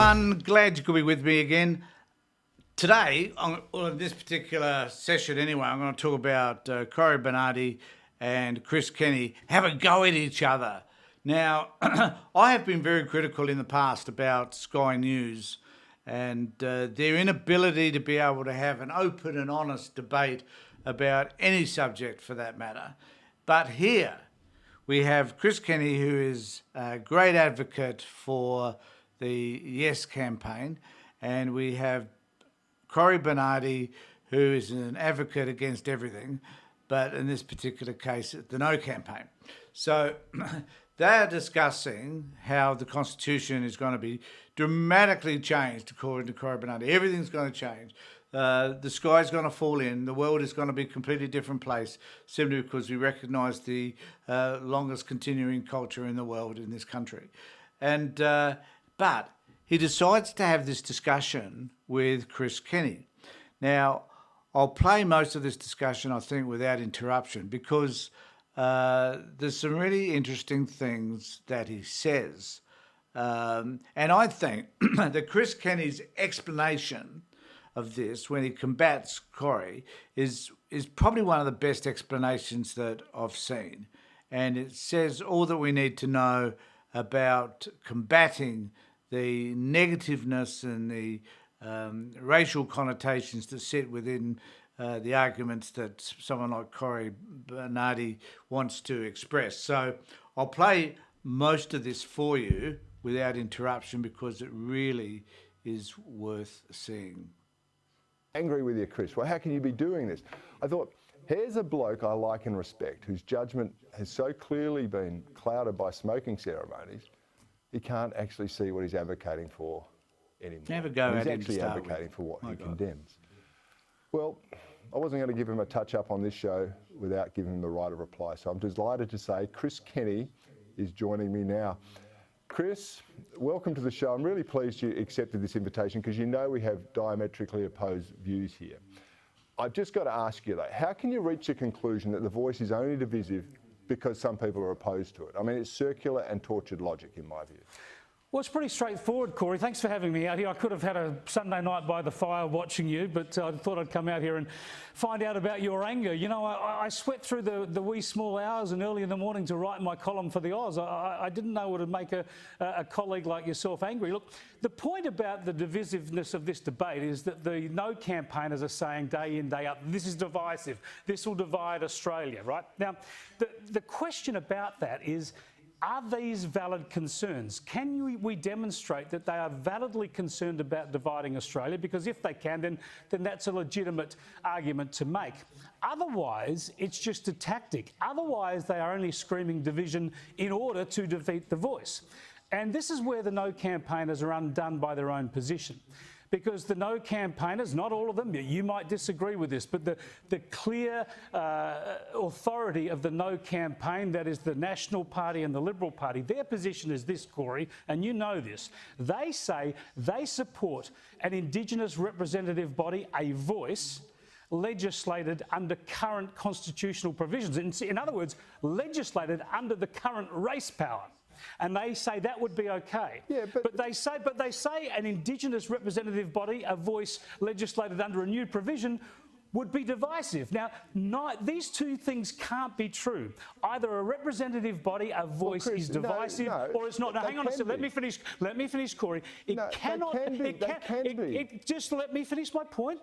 everyone. Glad you could be with me again. Today, on this particular session anyway, I'm going to talk about Cory Berrnadi and Chris Kenny have a go at each other. Now, I have been very critical in the past about Sky News and their inability to be able to have an open and honest debate about any subject for that matter. But here we have Chris Kenny, who is a great advocate for the Yes campaign, and we have Cory Berrnadi, who is an advocate against everything, but in this particular case, the No campaign. So they are discussing how the Constitution is going to be dramatically changed, according to Cory Berrnadi. Everything's going to change. The sky's going to fall in. The world is going to be a completely different place simply because we recognise the longest continuing culture in the world in this country. And but he decides to have this discussion with Chris Kenny. Now, I'll play most of this discussion, I think, without interruption because there's some really interesting things that he says. And I think that Chris Kenny's explanation of this, when he combats Cory, is probably one of the best explanations that I've seen. And it says all that we need to know about combating the negativeness and the racial connotations that sit within the arguments that someone like Cory Berrnadi wants to express. So I'll play most of this for you without interruption because it really is worth seeing. Angry with you, Chris. Well, how can you be doing this? I thought, here's a bloke I like and respect whose judgment has so clearly been clouded by smoking ceremonies, he can't actually see what he's advocating for anymore. Never go and at he's him actually to start advocating with. for what My he God. condemns. Well, I wasn't going to give him a touch-up on this show without giving him the right of reply, so I'm delighted to say Chris Kenny is joining me now. Chris, welcome to the show. I'm really pleased you accepted this invitation because you know we have diametrically opposed views here. I've just got to ask you though, how can you reach the conclusion that the voice is only divisive because some people are opposed to it? I mean, it's circular and tortured logic in my view. Well, it's pretty straightforward, Cory. Thanks for having me out here. I could have had a Sunday night by the fire watching you, but I thought I'd come out here and find out about your anger. You know, I sweat through the wee small hours and early in the morning to write my column for the Oz. I didn't know what would make a colleague like yourself angry. Look, the point about the divisiveness of this debate is that the No campaigners are saying day in, day out, this is divisive. This will divide Australia, right? Now, the question about that is, are these valid concerns? Can we demonstrate that they are validly concerned about dividing Australia? Because if they can, then that's a legitimate argument to make. Otherwise, it's just a tactic. Otherwise, they are only screaming division in order to defeat the voice. And this is where the No campaigners are undone by their own position. Because the No campaigners, not all of them, you might disagree with this, but the clear authority of the No campaign, that is the National Party and the Liberal Party, their position is this, Cory, and you know this. They say they support an Indigenous representative body, a voice, legislated under current constitutional provisions. In other words, legislated under the current race power. And they say that would be okay. Yeah, but they say an Indigenous representative body, a voice legislated under a new provision, would be divisive. Now, these two things can't be true. Either a representative body, a voice, Chris, is divisive, or it's not. Now, hang on a second. Let me finish, Cory. It cannot. Just let me finish my point.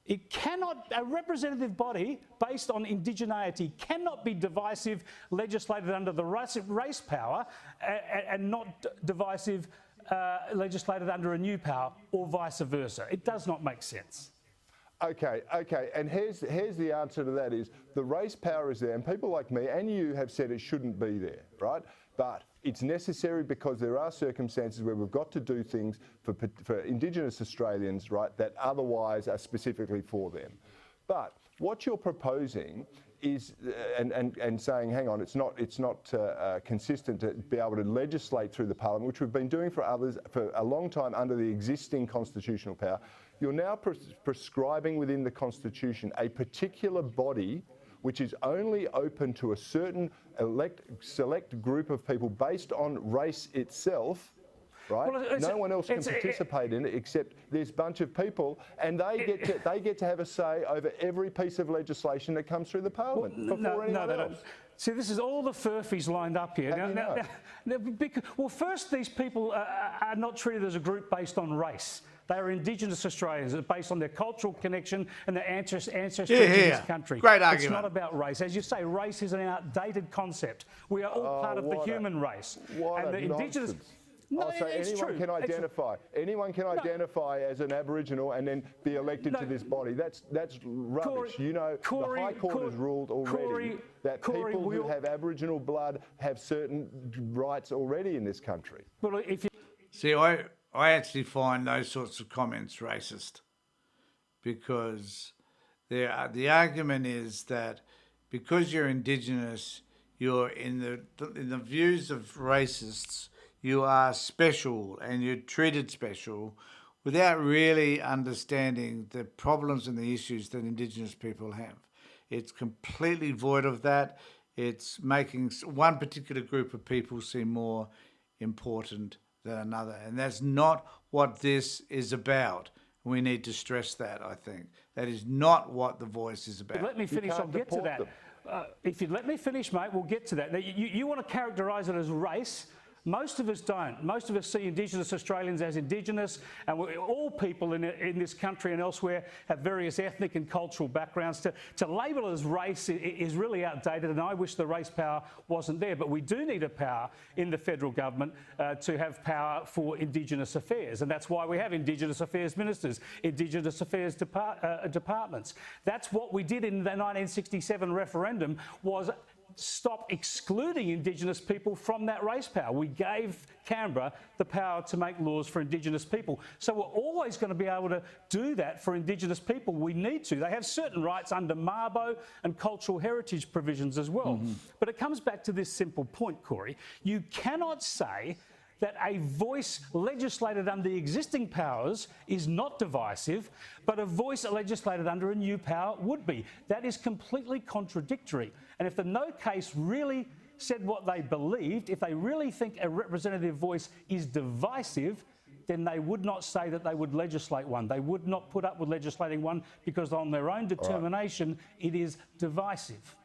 It cannot, a representative body based on indigeneity cannot be divisive, legislated under the race power, and not divisive, legislated under a new power, or vice versa. It does not make sense. Okay, and here's the answer to that is the race power is there, and people like me and you have said it shouldn't be there, right? But it's necessary because there are circumstances where we've got to do things for Indigenous Australians, right, that otherwise are specifically for them. But what you're proposing is, and saying, hang on, it's not consistent to be able to legislate through the Parliament, which we've been doing for others for a long time under the existing constitutional power. You're now prescribing within the Constitution a particular body which is only open to a certain select group of people based on race itself, right? Well, No one else can participate in it except this bunch of people, and they get to have a say over every piece of legislation that comes through the parliament before anyone else. See, this is all the furphies lined up here. First, these people are not treated as a group based on race. They are Indigenous Australians based on their cultural connection and their ancestry in this country. Great argument. It's not about race. As you say, race is an outdated concept. We are all part of the human race. What a nonsense. No, so anyone can identify. Anyone can identify as an Aboriginal and then be elected to this body. That's rubbish. Corey, the High Court has ruled already that people who have Aboriginal blood have certain rights already in this country. Well, See, I actually find those sorts of comments racist, because the argument is that because you're Indigenous, you're in the views of racists, you are special and you're treated special, without really understanding the problems and the issues that Indigenous people have. It's completely void of that. It's making one particular group of people seem more important than another. And that's not what this is about. We need to stress that, I think. That is not what The Voice is about. Let me finish, I'll get to that. If you'd let me finish, mate, we'll get to that. Now, you want to characterise it as race. Most of us don't. Most of us see Indigenous Australians as Indigenous, and all people in this country and elsewhere have various ethnic and cultural backgrounds. To label it as race is really outdated, and I wish the race power wasn't there. But we do need a power in the federal government to have power for Indigenous affairs, and that's why we have Indigenous Affairs Ministers, Indigenous Affairs departments. That's what we did in the 1967 referendum, was stop excluding Indigenous people from that race power. We gave Canberra the power to make laws for Indigenous people. So we're always going to be able to do that for Indigenous people. We need to. They have certain rights under Mabo and cultural heritage provisions as well. But it comes back to this simple point, Cory. You cannot say that a voice legislated under the existing powers is not divisive, but a voice legislated under a new power would be. That is completely contradictory. And if the No case really said what they believed, if they really think a representative voice is divisive, then they would not say that they would legislate one. They would not put up with legislating one, because on their own determination, it is divisive.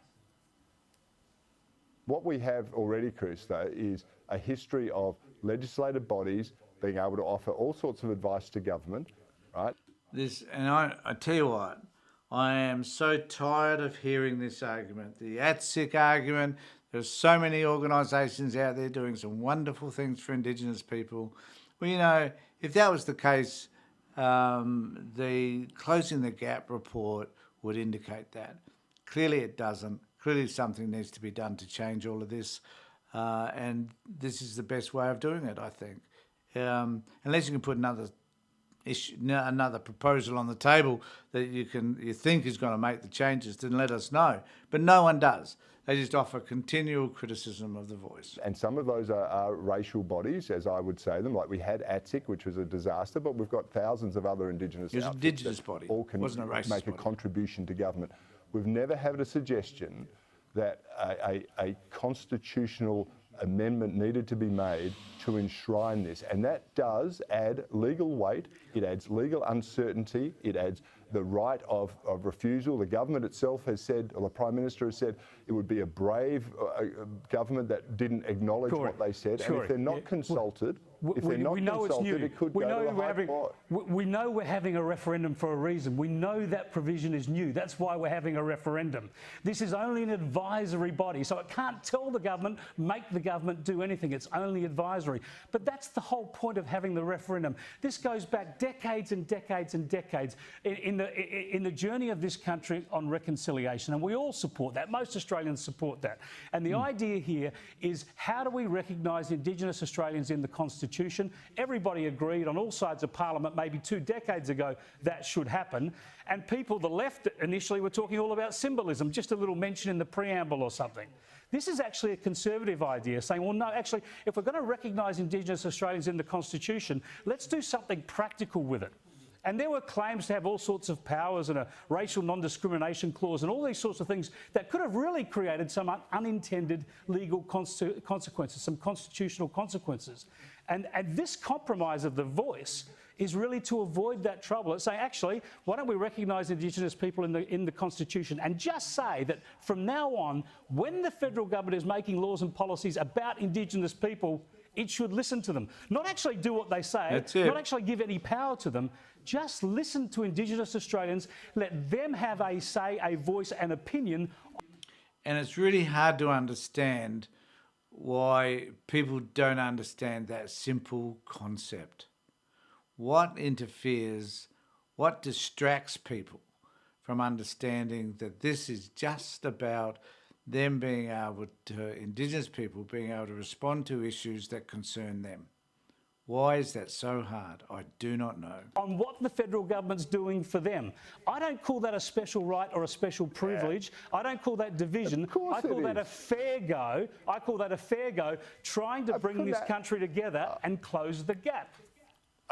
What we have already, Chris, though, is a history of legislative bodies being able to offer all sorts of advice to government, right? And I tell you what, I am so tired of hearing this argument, the ATSIC argument. There's so many organisations out there doing some wonderful things for Indigenous people. Well, you know, if that was the case, the Closing the Gap report would indicate that. Clearly it doesn't. Clearly something needs to be done to change all of this. And this is the best way of doing it, I think. Unless you can put another proposal on the table that you think is going to make the changes, then let us know. But no one does. They just offer continual criticism of The Voice. And some of those are racial bodies, as I would say them. Like we had ATSIC, which was a disaster, but we've got thousands of other Indigenous outfits. It was an Indigenous body. All can wasn't a racist make body. A contribution to government. We've never had a suggestion that a constitutional amendment needed to be made to enshrine this. And that does add legal weight, it adds legal uncertainty, it adds the right of refusal. The government itself has said, or the Prime Minister has said, it would be a brave government that didn't acknowledge what they said. And if they're not consulted, it could go to the High Court. We know we're having a referendum for a reason. We know that provision is new. That's why we're having a referendum. This is only an advisory body, so it can't tell the government, make the government do anything. It's only advisory. But that's the whole point of having the referendum. This goes back decades and decades and decades in the journey of this country on reconciliation, and we all support that. Most Australians support that. And the idea here is, how do we recognise Indigenous Australians in the Constitution? Everybody agreed on all sides of Parliament maybe 2 decades ago that should happen. And people, the left initially, were talking all about symbolism, just a little mention in the preamble or something. This is actually a conservative idea, saying, well, no, actually, if we're going to recognise Indigenous Australians in the Constitution, let's do something practical with it. And there were claims to have all sorts of powers and a racial non-discrimination clause and all these sorts of things that could have really created some unintended legal consequences, some constitutional consequences. And this compromise of the voice is really to avoid that trouble. It's saying, actually, why don't we recognise Indigenous people in the Constitution and just say that from now on, when the federal government is making laws and policies about Indigenous people, it should listen to them. Not actually do what they say, not actually give any power to them, just listen to Indigenous Australians, let them have a say, a voice, an opinion. And it's really hard to understand why people don't understand that simple concept. What interferes, what distracts people from understanding that this is just about them being able to, Indigenous people being able to respond to issues that concern them? Why is that so hard? I do not know. On what the federal government's doing for them. I don't call that a special right or a special privilege. I don't call that division. I call that a fair go. I call that a fair go trying to bring this country together and close the gap.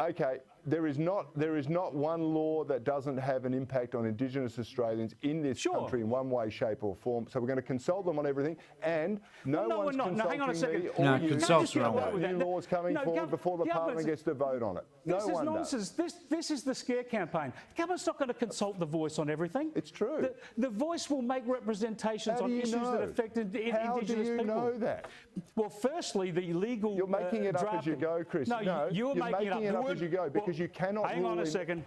Okay, there is not one law that doesn't have an impact on Indigenous Australians in this country in one way, shape or form. So we're going to consult them on everything, and no one's consulting me or you. Consult's wrong. New laws coming forward before the Parliament gets to vote on it. This is nonsense. This is the scare campaign. The government's not going to consult the voice on everything. It's true. The voice will make representations on issues that affect Indigenous people. How do you know that? Well, firstly, the legal You're making it up as you go, Chris. No, you're making it up as you go because you cannot hang on a second.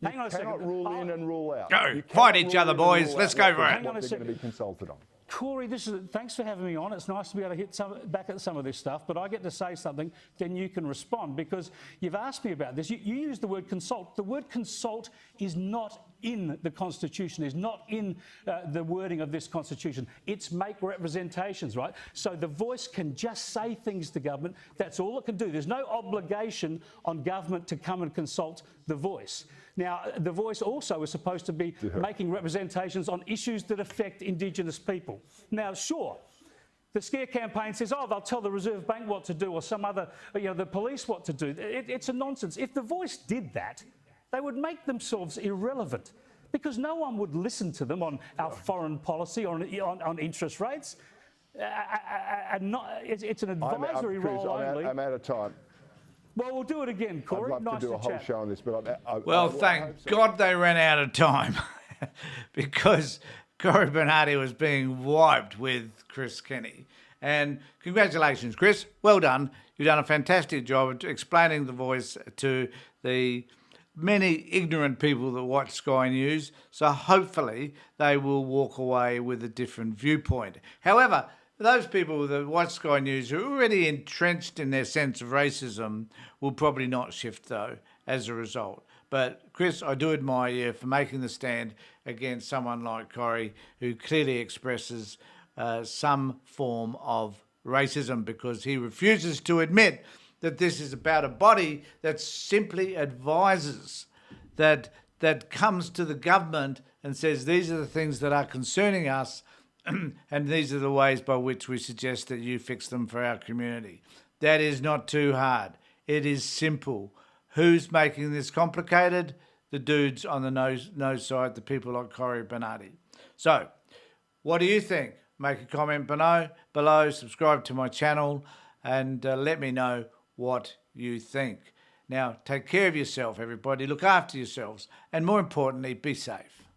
Hang on a second. You cannot rule in and rule out. Go, fight each other, boys. Let's go for it. Hang on a second. They're going to be consulted on. Cory, thanks for having me on. It's nice to be able to hit back at some of this stuff, but I get to say something, then you can respond, because you've asked me about this. You used the word consult. The word consult is not in the Constitution, is not in the wording of this Constitution. It's make representations, right? So the voice can just say things to government. That's all it can do. There's no obligation on government to come and consult the voice. Now, the voice also is supposed to be making representations on issues that affect Indigenous people. Now, sure, the scare campaign says, oh, they'll tell the Reserve Bank what to do or some other, the police what to do. It's a nonsense. If the voice did that, they would make themselves irrelevant because no one would listen to them on our foreign policy, on interest rates. It's an advisory role only. I'm out of time. Well, we'll do it again, Cory. I'd love to do a whole show on this, but thank God they ran out of time because Cory Berrnadi was being wiped with Chris Kenny. And congratulations, Chris. Well done. You've done a fantastic job of explaining the voice to the many ignorant people that watch Sky News. So hopefully they will walk away with a different viewpoint. However, those people that watch Sky News who are already entrenched in their sense of racism will probably not shift, though, as a result. But, Chris, I do admire you for making the stand against someone like Cory, who clearly expresses some form of racism because he refuses to admit that this is about a body that simply advises, that comes to the government and says these are the things that are concerning us, and these are the ways by which we suggest that you fix them for our community. That is not too hard. It is simple. Who's making this complicated? The dudes on the no side, the people like Cory Berrnadi. So, what do you think? Make a comment below, subscribe to my channel, and let me know what you think. Now, take care of yourself, everybody. Look after yourselves, and more importantly, be safe.